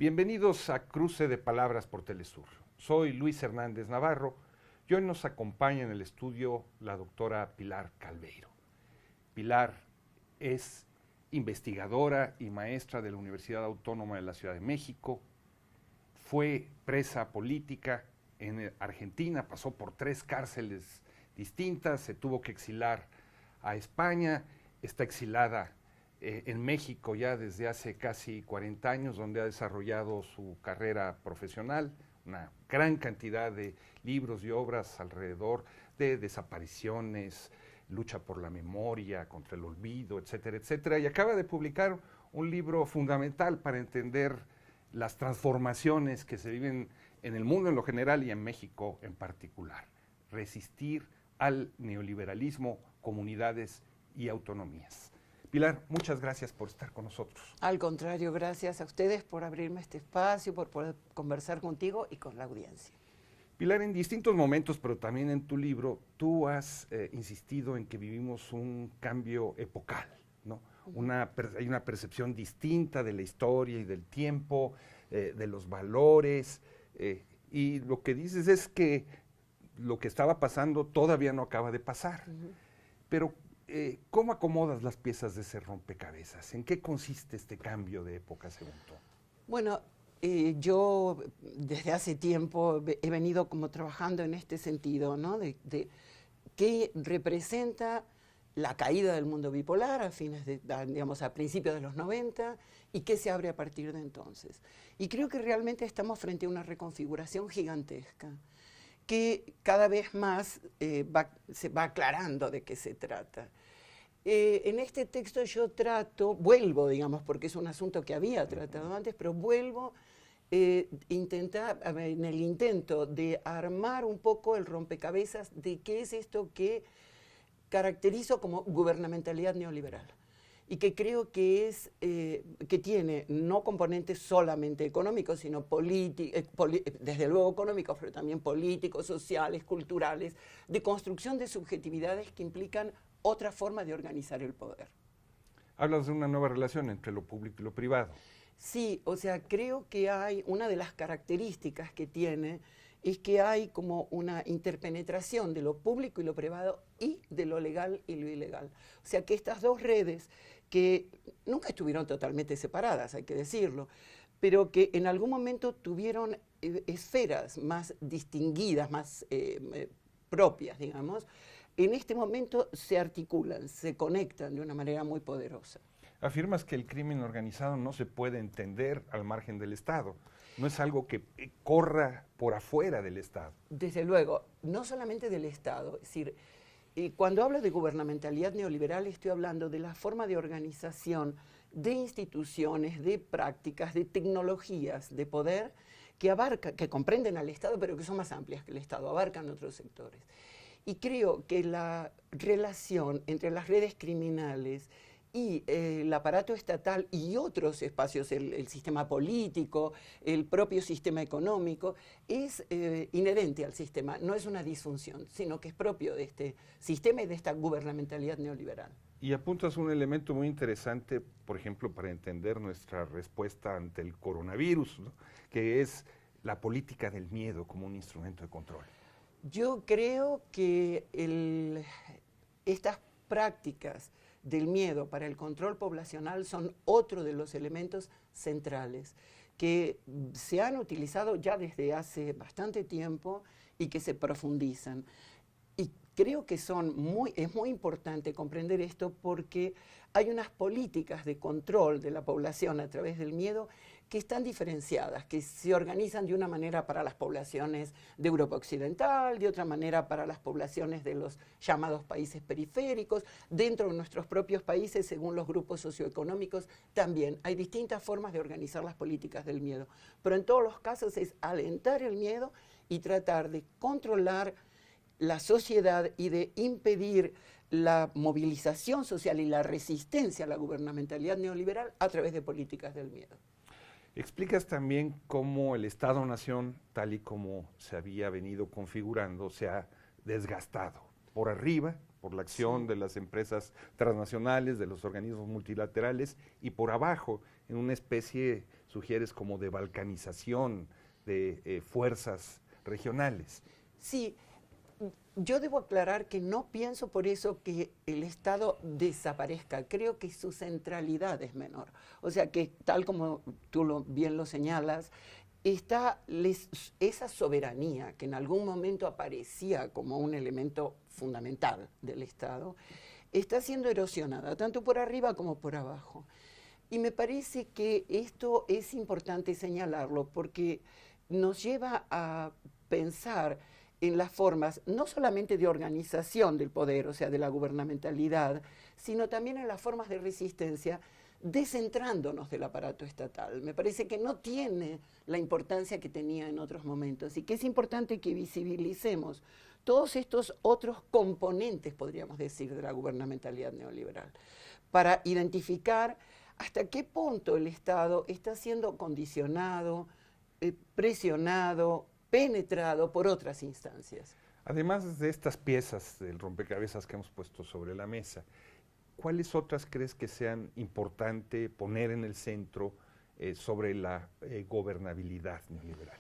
Bienvenidos a Cruce de Palabras por Telesur. Soy Luis Hernández Navarro y hoy nos acompaña en el estudio la doctora Pilar Calveiro. Pilar es investigadora y maestra de la Universidad Autónoma de la Ciudad de México, fue presa política en Argentina, pasó por 3 cárceles distintas, se tuvo que exilar a España, está exilada en México ya desde hace casi 40 años, donde ha desarrollado su carrera profesional, una gran cantidad de libros y obras alrededor de desapariciones, lucha por la memoria, contra el olvido, etcétera, etcétera, y acaba de publicar un libro fundamental para entender las transformaciones que se viven en el mundo en lo general y en México en particular. Resistir al neoliberalismo, comunidades y autonomías. Pilar, muchas gracias por estar con nosotros. Al contrario, gracias a ustedes por abrirme este espacio, por poder conversar contigo y con la audiencia. Pilar, en distintos momentos, pero también en tu libro, tú has insistido en que vivimos un cambio epocal, ¿no? Hay una percepción distinta de la historia y del tiempo, de los valores, y lo que dices es que lo que estaba pasando todavía no acaba de pasar. Pero, ¿cómo acomodas las piezas de ese rompecabezas? ¿En qué consiste este cambio de época según tú? Bueno, yo desde hace tiempo he venido como trabajando en este sentido, ¿no? De qué representa la caída del mundo bipolar a principios de los 90 y qué se abre a partir de entonces. Y creo que realmente estamos frente a una reconfiguración gigantesca que cada vez más se va aclarando de qué se trata. En este texto yo vuelvo, digamos, porque es un asunto que había tratado antes, pero vuelvo en el intento de armar un poco el rompecabezas de qué es esto que caracterizo como gubernamentalidad neoliberal y que creo que que tiene no componentes solamente económicos, sino desde luego económicos, pero también políticos, sociales, culturales, de construcción de subjetividades que implican otra forma de organizar el poder. Hablas de una nueva relación entre lo público y lo privado. Sí, o sea, creo que hay una de las características que tiene es que hay como una interpenetración de lo público y lo privado y de lo legal y lo ilegal. O sea, que estas dos redes que nunca estuvieron totalmente separadas, hay que decirlo, pero que en algún momento tuvieron esferas más distinguidas, más propias, digamos, en este momento se articulan, se conectan de una manera muy poderosa. Afirmas que el crimen organizado no se puede entender al margen del Estado. No es algo que corra por afuera del Estado. Desde luego, no solamente del Estado. Es decir, cuando hablo de gubernamentalidad neoliberal estoy hablando de la forma de organización de instituciones, de prácticas, de tecnologías de poder que comprenden al Estado, pero que son más amplias que el Estado, abarcan otros sectores. Y creo que la relación entre las redes criminales y el aparato estatal y otros espacios, el sistema político, el propio sistema económico, es inherente al sistema, no es una disfunción, sino que es propio de este sistema y de esta gubernamentalidad neoliberal. Y apuntas un elemento muy interesante, por ejemplo, para entender nuestra respuesta ante el coronavirus, ¿no? Que es la política del miedo como un instrumento de control. Yo creo que estas prácticas del miedo para el control poblacional son otro de los elementos centrales que se han utilizado ya desde hace bastante tiempo y que se profundizan. Y creo que es muy importante comprender esto porque hay unas políticas de control de la población a través del miedo que están diferenciadas, que se organizan de una manera para las poblaciones de Europa Occidental, de otra manera para las poblaciones de los llamados países periféricos, dentro de nuestros propios países, según los grupos socioeconómicos, también hay distintas formas de organizar las políticas del miedo. Pero en todos los casos es alentar el miedo y tratar de controlar la sociedad y de impedir la movilización social y la resistencia a la gubernamentalidad neoliberal a través de políticas del miedo. Explicas también cómo el Estado-Nación, tal y como se había venido configurando, se ha desgastado por arriba, por la acción de las empresas transnacionales, de los organismos multilaterales, y por abajo, en una especie sugieres como de balcanización de fuerzas regionales. Sí, yo debo aclarar que no pienso por eso que el Estado desaparezca. Creo que su centralidad es menor. O sea que, tal como tú bien lo señalas, esa soberanía que en algún momento aparecía como un elemento fundamental del Estado, está siendo erosionada, tanto por arriba como por abajo. Y me parece que esto es importante señalarlo porque nos lleva a pensar en las formas no solamente de organización del poder, o sea, de la gubernamentalidad, sino también en las formas de resistencia, descentrándonos del aparato estatal. Me parece que no tiene la importancia que tenía en otros momentos y que es importante que visibilicemos todos estos otros componentes, podríamos decir, de la gubernamentalidad neoliberal, para identificar hasta qué punto el Estado está siendo condicionado, presionado, penetrado por otras instancias. Además de estas piezas del rompecabezas que hemos puesto sobre la mesa, ¿cuáles otras crees que sean importante poner en el centro sobre la gobernabilidad neoliberal?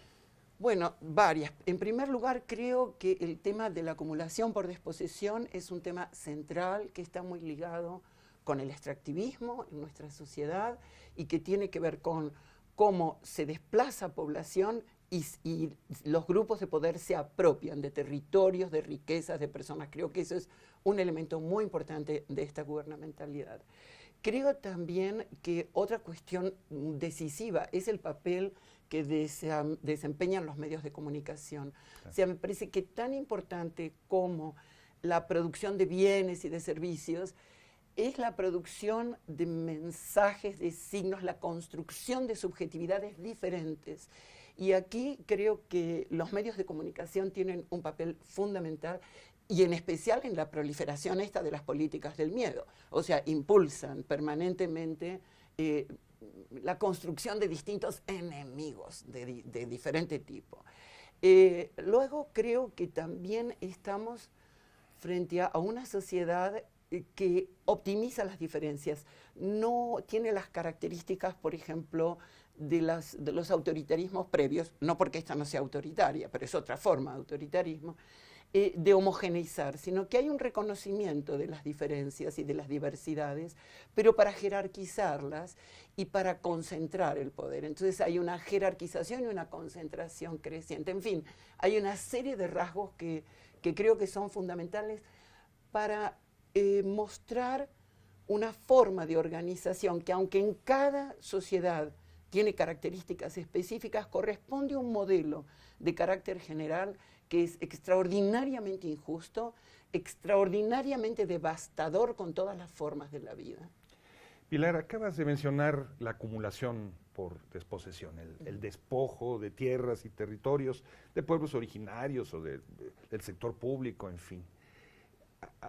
Bueno, varias. En primer lugar, creo que el tema de la acumulación por desposesión es un tema central que está muy ligado con el extractivismo en nuestra sociedad y que tiene que ver con cómo se desplaza población y los grupos de poder se apropian de territorios, de riquezas, de personas. Creo que eso es un elemento muy importante de esta gubernamentalidad. Creo también que otra cuestión decisiva es el papel que desempeñan los medios de comunicación. O sea, me parece que tan importante como la producción de bienes y de servicios es la producción de mensajes, de signos, la construcción de subjetividades diferentes. Y aquí creo que los medios de comunicación tienen un papel fundamental y en especial en la proliferación esta de las políticas del miedo. O sea, impulsan permanentemente la construcción de distintos enemigos de diferente tipo. Luego creo que también estamos frente a una sociedad que optimiza las diferencias, no tiene las características, por ejemplo, de los autoritarismos previos, no porque esta no sea autoritaria, pero es otra forma de autoritarismo, de homogeneizar, sino que hay un reconocimiento de las diferencias y de las diversidades, pero para jerarquizarlas y para concentrar el poder. Entonces hay una jerarquización y una concentración creciente. En fin, hay una serie de rasgos que creo que son fundamentales para mostrar una forma de organización que, aunque en cada sociedad tiene características específicas, corresponde a un modelo de carácter general que es extraordinariamente injusto, extraordinariamente devastador con todas las formas de la vida. Pilar, acabas de mencionar la acumulación por desposesión, el despojo de tierras y territorios de pueblos originarios o del sector público, en fin.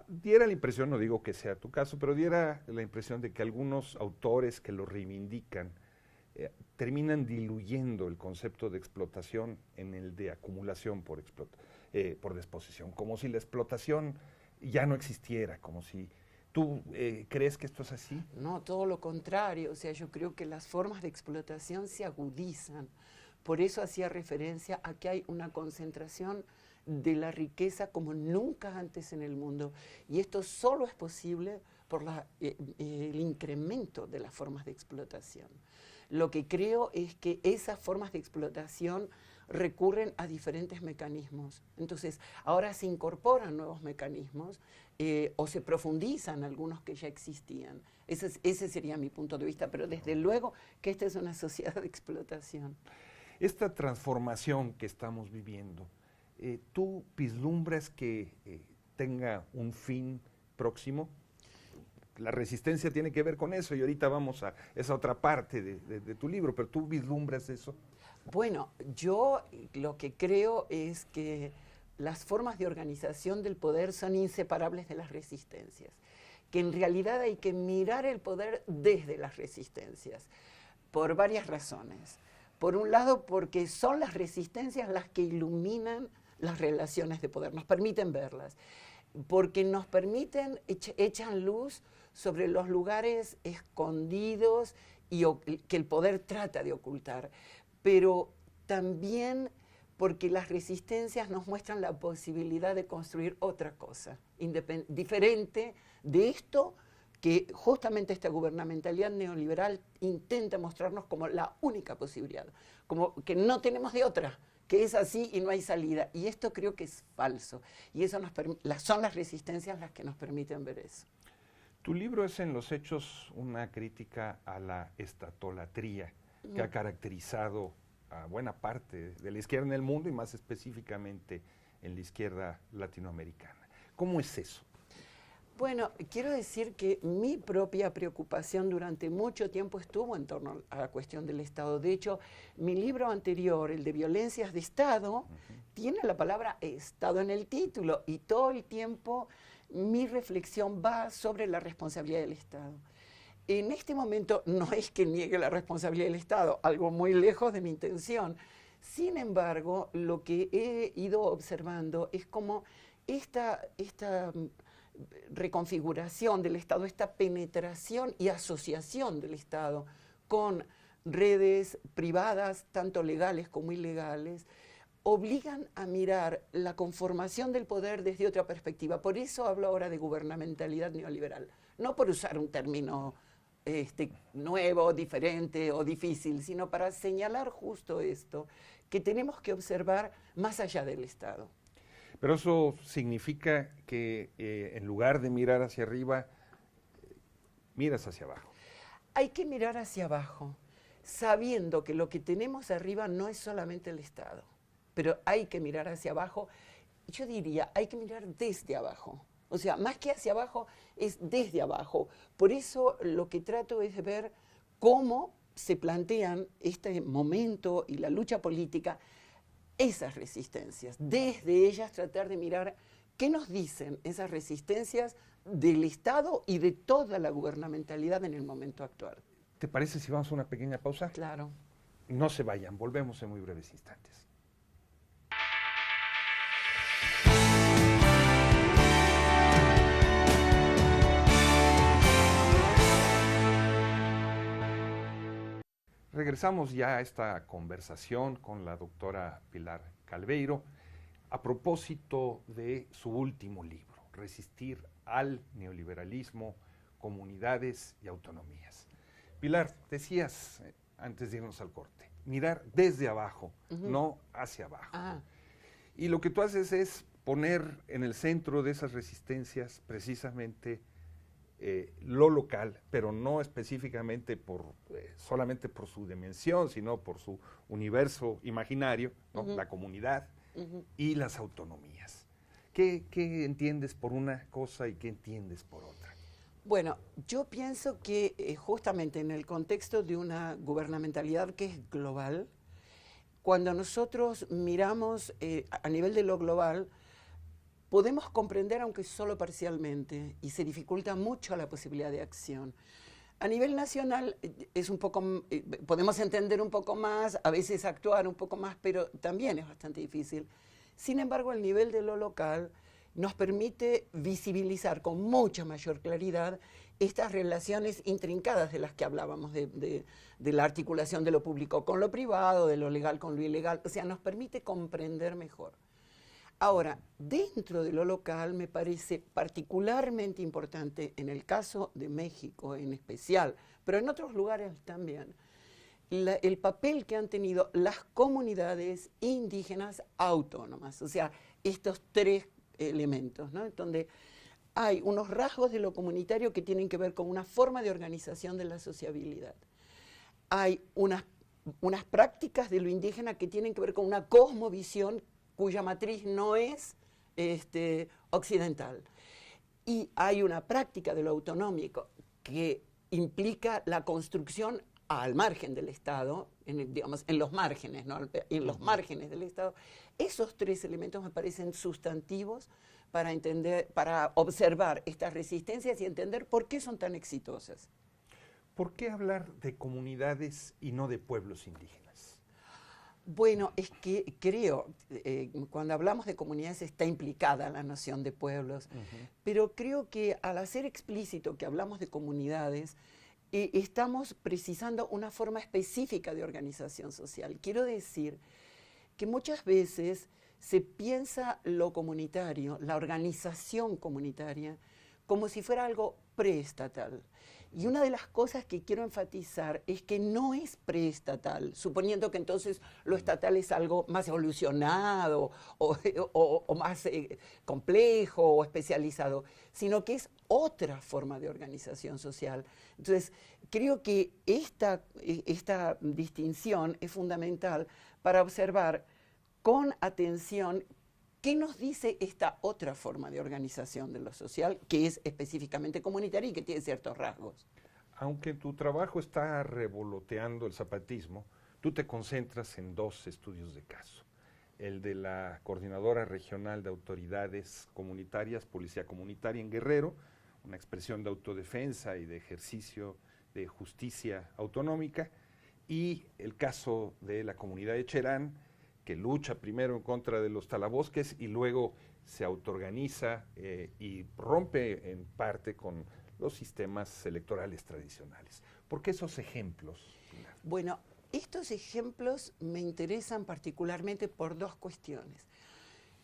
Diera la impresión, no digo que sea tu caso, pero diera la impresión de que algunos autores que lo reivindican terminan diluyendo el concepto de explotación en el de acumulación por desposesión, como si la explotación ya no existiera, como si... ¿Tú crees que esto es así? No, todo lo contrario. O sea, yo creo que las formas de explotación se agudizan. Por eso hacía referencia a que hay una concentración de la riqueza como nunca antes en el mundo. Y esto solo es posible por el incremento de las formas de explotación. Lo que creo es que esas formas de explotación recurren a diferentes mecanismos. Entonces, ahora se incorporan nuevos mecanismos o se profundizan algunos que ya existían. Ese sería mi punto de vista, pero desde luego que esta es una sociedad de explotación. Esta transformación que estamos viviendo, ¿tú vislumbras que tenga un fin próximo? La resistencia tiene que ver con eso y ahorita vamos a esa otra parte de tu libro, pero ¿tú vislumbras eso? Bueno, yo lo que creo es que las formas de organización del poder son inseparables de las resistencias, que en realidad hay que mirar el poder desde las resistencias, por varias razones. Por un lado, porque son las resistencias las que iluminan las relaciones de poder, nos permiten verlas, porque nos permiten, echan luz sobre los lugares escondidos que el poder trata de ocultar, pero también porque las resistencias nos muestran la posibilidad de construir otra cosa, diferente de esto que justamente esta gubernamentalidad neoliberal intenta mostrarnos como la única posibilidad, como que no tenemos de otra, que es así y no hay salida. Y esto creo que es falso. Y eso son las resistencias las que nos permiten ver eso. Tu libro es en los hechos una crítica a la estatolatría que ha caracterizado a buena parte de la izquierda en el mundo y más específicamente en la izquierda latinoamericana. ¿Cómo es eso? Bueno, quiero decir que mi propia preocupación durante mucho tiempo estuvo en torno a la cuestión del Estado. De hecho, mi libro anterior, el de Violencias de Estado, tiene la palabra Estado en el título y todo el tiempo mi reflexión va sobre la responsabilidad del Estado. En este momento no es que niegue la responsabilidad del Estado, algo muy lejos de mi intención. Sin embargo, lo que he ido observando es como esta reconfiguración del Estado, esta penetración y asociación del Estado con redes privadas, tanto legales como ilegales, obligan a mirar la conformación del poder desde otra perspectiva. Por eso hablo ahora de gubernamentalidad neoliberal, no por usar un término nuevo, diferente o difícil, sino para señalar justo esto, que tenemos que observar más allá del Estado. Pero eso significa que en lugar de mirar hacia arriba, miras hacia abajo. Hay que mirar hacia abajo, sabiendo que lo que tenemos arriba no es solamente el Estado, pero hay que mirar hacia abajo. Yo diría, hay que mirar desde abajo. O sea, más que hacia abajo, es desde abajo. Por eso lo que trato es de ver cómo se plantean este momento y la lucha política, esas resistencias. Desde ellas tratar de mirar qué nos dicen esas resistencias del Estado y de toda la gubernamentalidad en el momento actual. ¿Te parece si vamos a una pequeña pausa? Claro. No se vayan, volvemos en muy breves instantes. Regresamos ya a esta conversación con la doctora Pilar Calveiro a propósito de su último libro, Resistir al neoliberalismo, comunidades y autonomías. Pilar, decías antes de irnos al corte, mirar desde abajo, no hacia abajo. Y lo que tú haces es poner en el centro de esas resistencias precisamente lo local, pero no específicamente solamente por su dimensión, sino por su universo imaginario, ¿no? La comunidad y las autonomías. ¿Qué entiendes por una cosa y qué entiendes por otra? Bueno, yo pienso que justamente en el contexto de una gubernamentalidad que es global, cuando nosotros miramos a nivel de lo global, podemos comprender, aunque solo parcialmente, y se dificulta mucho la posibilidad de acción. A nivel nacional es un poco, podemos entender un poco más, a veces actuar un poco más, pero también es bastante difícil. Sin embargo, el nivel de lo local nos permite visibilizar con mucha mayor claridad estas relaciones intrincadas de las que hablábamos, de la articulación de lo público con lo privado, de lo legal con lo ilegal, o sea, nos permite comprender mejor. Ahora, dentro de lo local me parece particularmente importante, en el caso de México en especial, pero en otros lugares también, el papel que han tenido las comunidades indígenas autónomas, o sea, estos tres elementos, ¿no? Donde hay unos rasgos de lo comunitario que tienen que ver con una forma de organización de la sociabilidad. Hay unas prácticas de lo indígena que tienen que ver con una cosmovisión cuya matriz no es occidental. Y hay una práctica de lo autonómico que implica la construcción al margen del Estado, digamos, en los márgenes, ¿no? En los márgenes del Estado. Esos tres elementos me parecen sustantivos para entender, para observar estas resistencias y entender por qué son tan exitosas. ¿Por qué hablar de comunidades y no de pueblos indígenas? Bueno, es que creo, cuando hablamos de comunidades está implicada la noción de pueblos, pero creo que al hacer explícito que hablamos de comunidades, estamos precisando una forma específica de organización social. Quiero decir que muchas veces se piensa lo comunitario, la organización comunitaria, como si fuera algo preestatal. Y una de las cosas que quiero enfatizar es que no es preestatal, suponiendo que entonces lo estatal es algo más evolucionado o más complejo o especializado, sino que es otra forma de organización social. Entonces, creo que esta distinción es fundamental para observar con atención qué nos dice esta otra forma de organización de lo social, que es específicamente comunitaria y que tiene ciertos rasgos. Aunque en tu trabajo está revoloteando el zapatismo, tú te concentras en dos estudios de caso. El de la Coordinadora Regional de Autoridades Comunitarias, Policía Comunitaria en Guerrero, una expresión de autodefensa y de ejercicio de justicia autonómica, y el caso de la comunidad de Cherán, que lucha primero en contra de los talabosques y luego se autoorganiza y rompe en parte con los sistemas electorales tradicionales. ¿Por qué esos ejemplos, Pilar? Bueno, estos ejemplos me interesan particularmente por dos cuestiones.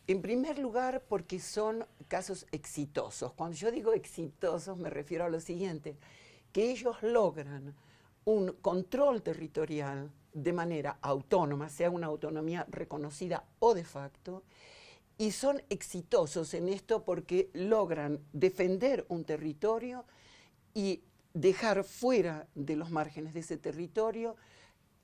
En primer lugar, porque son casos exitosos. Cuando yo digo exitosos me refiero a lo siguiente, que ellos logran un control territorial de manera autónoma, sea una autonomía reconocida o de facto, y son exitosos en esto porque logran defender un territorio y dejar fuera de los márgenes de ese territorio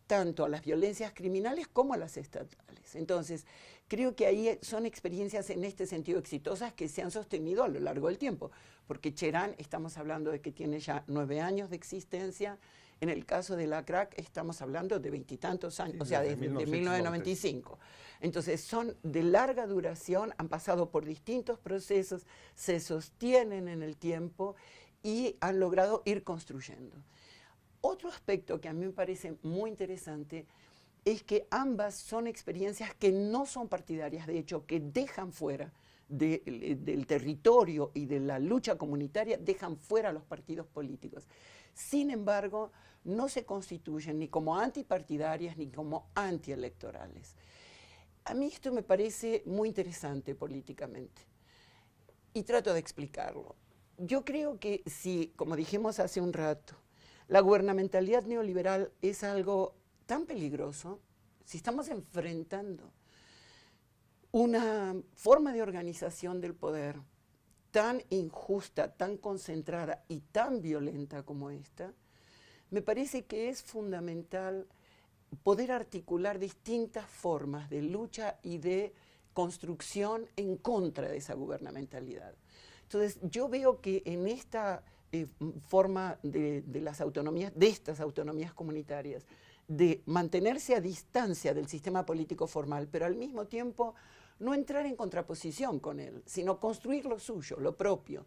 tanto a las violencias criminales como a las estatales. Entonces, creo que ahí son experiencias en este sentido exitosas que se han sostenido a lo largo del tiempo, porque Cherán, estamos hablando de que tiene ya 9 años de existencia. En el caso de la CRAC estamos hablando de 20 y tantos años, sí, o sea, desde 1995. Entonces, son de larga duración, han pasado por distintos procesos, se sostienen en el tiempo y han logrado ir construyendo. Otro aspecto que a mí me parece muy interesante es que ambas son experiencias que no son partidarias, de hecho, que dejan fuera del territorio y de la lucha comunitaria, dejan fuera a los partidos políticos. Sin embargo, no se constituyen ni como antipartidarias ni como antielectorales. A mí esto me parece muy interesante políticamente y trato de explicarlo. Yo creo que si, como dijimos hace un rato, la gubernamentalidad neoliberal es algo tan peligroso, si estamos enfrentando una forma de organización del poder tan injusta, tan concentrada y tan violenta como esta, me parece que es fundamental poder articular distintas formas de lucha y de construcción en contra de esa gubernamentalidad. Entonces, yo veo que en esta forma de las autonomías, de estas autonomías comunitarias, de mantenerse a distancia del sistema político formal, pero al mismo tiempo no entrar en contraposición con él, sino construir lo suyo, lo propio,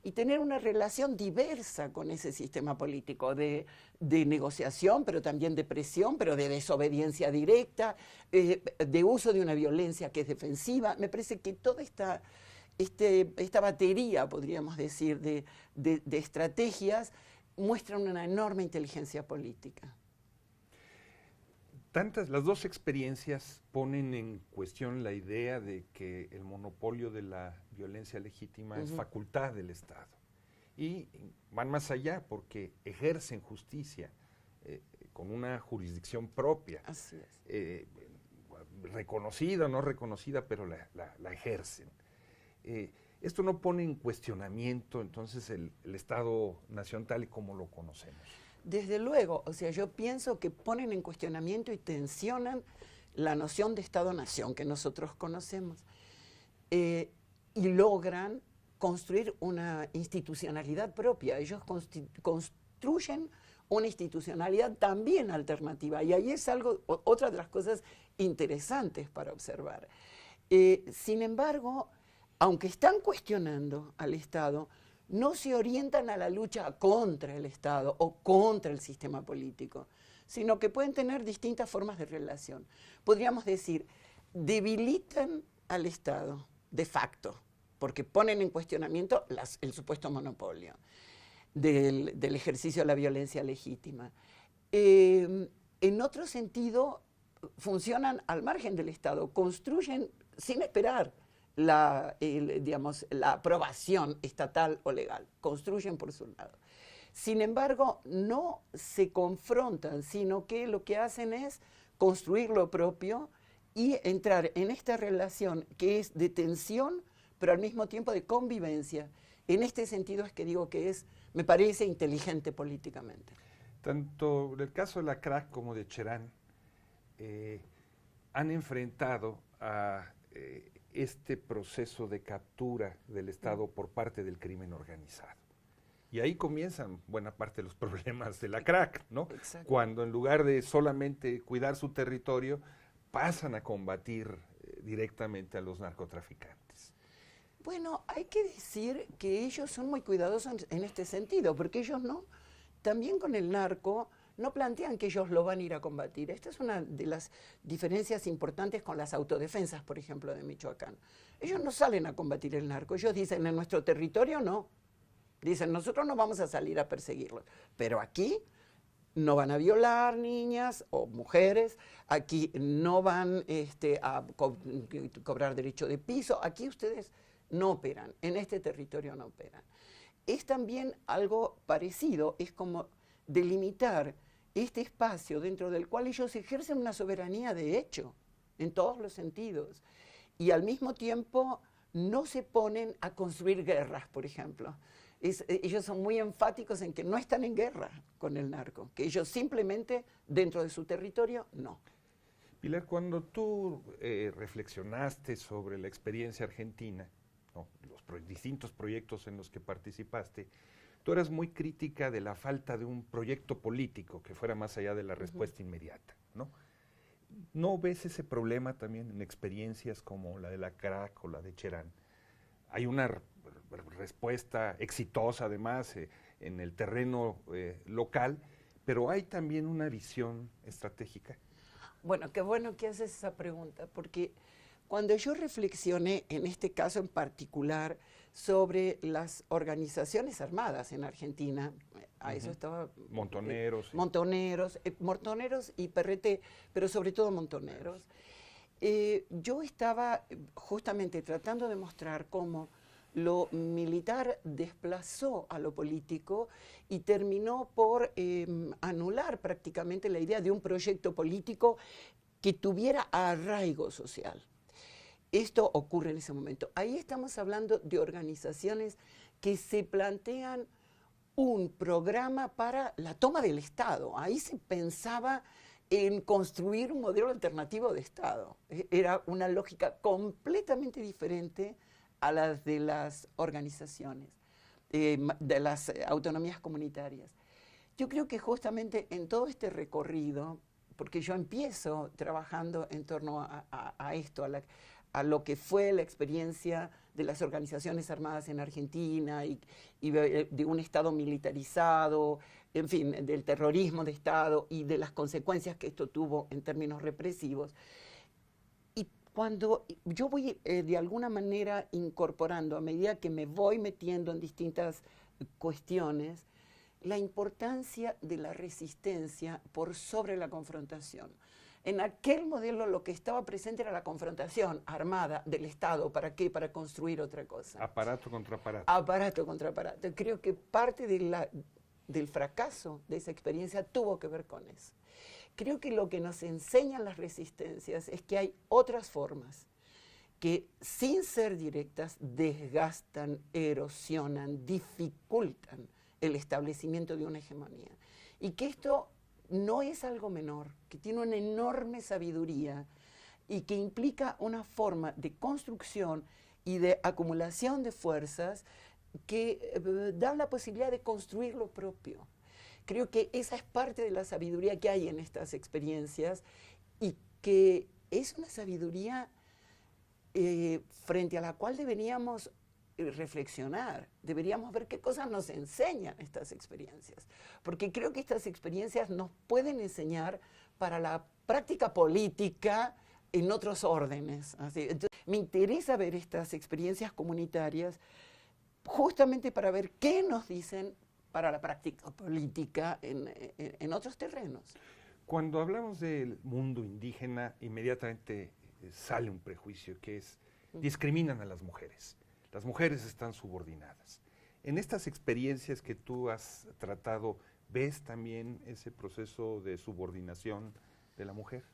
y tener una relación diversa con ese sistema político, de negociación, pero también de presión, pero de desobediencia directa, de uso de una violencia que es defensiva. Me parece que toda esta batería, podríamos decir, de estrategias muestran una enorme inteligencia política. Las dos experiencias ponen en cuestión la idea de que el monopolio de la violencia legítima es facultad del Estado. Y van más allá porque ejercen justicia con una jurisdicción propia. Así es. Reconocida o no reconocida, pero la ejercen. Esto no pone en cuestionamiento entonces el Estado Nacional tal y como lo conocemos. Desde luego, o sea, yo pienso que ponen en cuestionamiento y tensionan la noción de Estado-Nación que nosotros conocemos y logran construir una institucionalidad propia. Ellos construyen una institucionalidad también alternativa y ahí es otra de las cosas interesantes para observar. Sin embargo, aunque están cuestionando al Estado, no se orientan a la lucha contra el Estado o contra el sistema político, sino que pueden tener distintas formas de relación. Podríamos decir, debilitan al Estado de facto, porque ponen en cuestionamiento el supuesto monopolio. del ejercicio de la violencia legítima. En otro sentido, funcionan al margen del Estado, construyen sin esperar digamos, la aprobación estatal o legal, construyen por su lado. Sin embargo, no se confrontan, sino que lo que hacen es construir lo propio y entrar en esta relación que es de tensión, pero al mismo tiempo de convivencia. En este sentido es que digo que me parece inteligente políticamente. Tanto en el caso de la CRAC como de Cherán han enfrentado a este proceso de captura del Estado por parte del crimen organizado. Y ahí comienzan buena parte de los problemas de la CRAC, ¿no? Exacto. Cuando en lugar de solamente cuidar su territorio, pasan a combatir directamente a los narcotraficantes. Bueno, hay que decir que ellos son muy cuidadosos en este sentido, porque ellos también con el narco, no plantean que ellos lo van a ir a combatir. Esta es una de las diferencias importantes con las autodefensas, por ejemplo, de Michoacán. Ellos no salen a combatir el narco, ellos dicen, en nuestro territorio no. Dicen, nosotros no vamos a salir a perseguirlos, pero aquí no van a violar niñas o mujeres, aquí no van a cobrar derecho de piso, aquí ustedes no operan, en este territorio no operan. Es también algo parecido, es como delimitar este espacio dentro del cual ellos ejercen una soberanía de hecho, en todos los sentidos, y al mismo tiempo no se ponen a construir guerras, por ejemplo. Ellos son muy enfáticos en que no están en guerra con el narco, que ellos simplemente dentro de su territorio no. Pilar, cuando tú reflexionaste sobre la experiencia argentina, ¿no?, los distintos proyectos en los que participaste, tú eras muy crítica de la falta de un proyecto político que fuera más allá de la respuesta inmediata, ¿no? ¿No ves ese problema también en experiencias como la de la CRAC o la de Cherán? Hay una respuesta exitosa además en el terreno local, pero hay también una visión estratégica. Bueno que haces esa pregunta, porque cuando yo reflexioné en este caso en particular sobre las organizaciones armadas en Argentina, a eso estaba... Montoneros. Montoneros y PRT, pero sobre todo Montoneros. Yo estaba justamente tratando de mostrar cómo lo militar desplazó a lo político y terminó por anular prácticamente la idea de un proyecto político que tuviera arraigo social. Esto ocurre en ese momento. Ahí estamos hablando de organizaciones que se plantean un programa para la toma del Estado. Ahí se pensaba en construir un modelo alternativo de Estado. Era una lógica completamente diferente a las de las organizaciones, de las autonomías comunitarias. Yo creo que justamente en todo este recorrido, porque yo empiezo trabajando en torno a esto, a lo que fue la experiencia de las organizaciones armadas en Argentina y de un Estado militarizado, en fin, del terrorismo de Estado y de las consecuencias que esto tuvo en términos represivos. Y cuando yo voy de alguna manera incorporando, a medida que me voy metiendo en distintas cuestiones, la importancia de la resistencia por sobre la confrontación. En aquel modelo lo que estaba presente era la confrontación armada del Estado. ¿Para qué? Para construir otra cosa. Aparato contra aparato. Aparato contra aparato. Creo que parte del fracaso de esa experiencia tuvo que ver con eso. Creo que lo que nos enseñan las resistencias es que hay otras formas que, sin ser directas, desgastan, erosionan, dificultan el establecimiento de una hegemonía. Y que esto no es algo menor, que tiene una enorme sabiduría y que implica una forma de construcción y de acumulación de fuerzas que da la posibilidad de construir lo propio. Creo que esa es parte de la sabiduría que hay en estas experiencias y que es una sabiduría frente a la cual deberíamos reflexionar, deberíamos ver qué cosas nos enseñan estas experiencias, porque creo que estas experiencias nos pueden enseñar para la práctica política en otros órdenes. Entonces, me interesa ver estas experiencias comunitarias justamente para ver qué nos dicen para la práctica política en otros terrenos. Cuando hablamos del mundo indígena, inmediatamente sale un prejuicio que es discriminan a las mujeres. Las mujeres están subordinadas. En estas experiencias que tú has tratado, ¿ves también ese proceso de subordinación de la mujer?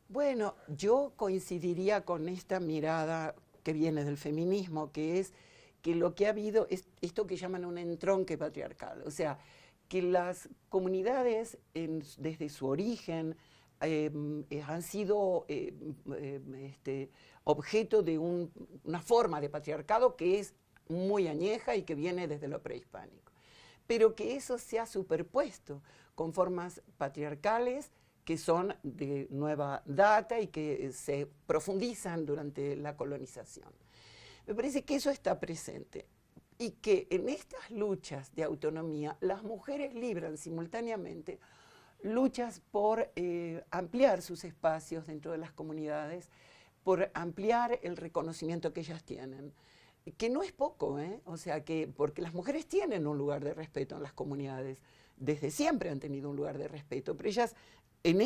Bueno, yo coincidiría con esta mirada que viene del feminismo, que es que lo que ha habido es esto que llaman un entronque patriarcal, o sea, que las comunidades desde su origen han sido objeto de una forma de patriarcado que es muy añeja y que viene desde lo prehispánico, pero que eso se ha superpuesto con formas patriarcales que son de nueva data y que se profundizan durante la colonización. Me parece que eso está presente y que en estas luchas de autonomía las mujeres libran simultáneamente luchas por ampliar sus espacios dentro de las comunidades, por ampliar el reconocimiento que ellas tienen, que no es poco, o sea, que porque las mujeres tienen un lugar de respeto en las comunidades, desde siempre han tenido un lugar de respeto, pero ellas en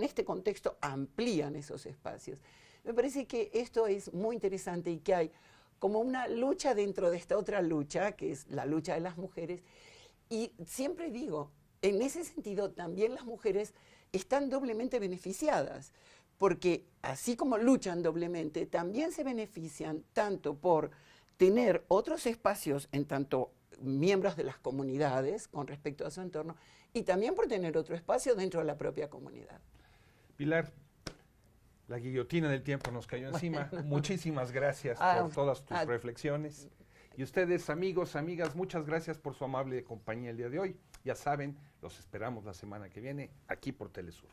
este contexto amplían esos espacios. Me parece que esto es muy interesante y que hay como una lucha dentro de esta otra lucha, que es la lucha de las mujeres, y siempre digo, en ese sentido también las mujeres están doblemente beneficiadas, porque así como luchan doblemente, también se benefician tanto por tener otros espacios en tanto miembros de las comunidades con respecto a su entorno, y también por tener otro espacio dentro de la propia comunidad. Pilar, la guillotina del tiempo nos cayó encima. Bueno. Muchísimas gracias por todas tus reflexiones. Y ustedes, amigos, amigas, muchas gracias por su amable compañía el día de hoy. Ya saben, los esperamos la semana que viene aquí por Telesur.